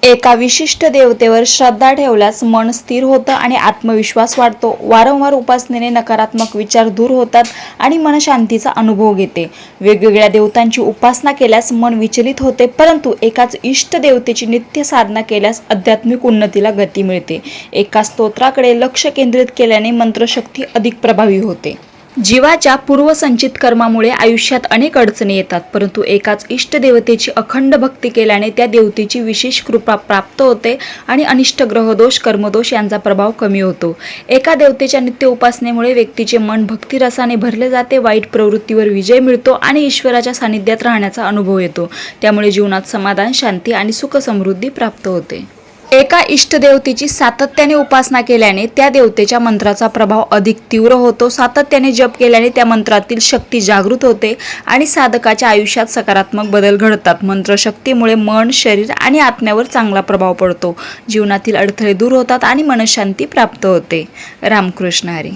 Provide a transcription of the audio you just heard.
एका विशिष्ट देवतेवर श्रद्धा ठेवल्यास मन स्थिर होतं आणि आत्मविश्वास वाढतो. वारंवार उपासनेने नकारात्मक विचार दूर होतात आणि मनशांतीचा अनुभव घेते. वेगवेगळ्या देवतांची उपासना केल्यास मन विचलित होते, परंतु एकाच इष्ट देवतेची नित्य साधना केल्यास आध्यात्मिक उन्नतीला गती मिळते. एका स्तोत्राकडे लक्ष केंद्रित केल्याने मंत्रशक्ती अधिक प्रभावी होते. जीवाच्या पूर्वसंचित कर्मामुळे आयुष्यात अनेक अडचणी येतात, परंतु एकाच इष्ट देवतेची अखंड भक्ती केल्याने त्या देवतेची विशेष कृपा प्राप्त होते आणि अनिष्ट ग्रहदोष, कर्मदोष यांचा प्रभाव कमी होतो. एका देवतेच्या नित्य उपासनेमुळे व्यक्तीचे मन भक्तिरसाने भरले जाते, वाईट प्रवृत्तीवर विजय मिळतो आणि ईश्वराच्या सानिध्यात राहण्याचा अनुभव येतो. त्यामुळे जीवनात समाधान, शांती आणि सुख समृद्धी प्राप्त होते. एका इष्टदेवतेची सातत्याने उपासना केल्याने त्या देवतेच्या मंत्राचा प्रभाव अधिक तीव्र होतो. सातत्याने जप केल्याने त्या मंत्रातील शक्ती जागृत होते आणि साधकाच्या आयुष्यात सकारात्मक बदल घडतात. मंत्रशक्तीमुळे मन, शरीर आणि आत्म्यावर चांगला प्रभाव पडतो. जीवनातील अडथळे दूर होतात आणि मनशांती प्राप्त होते. रामकृष्ण हरी.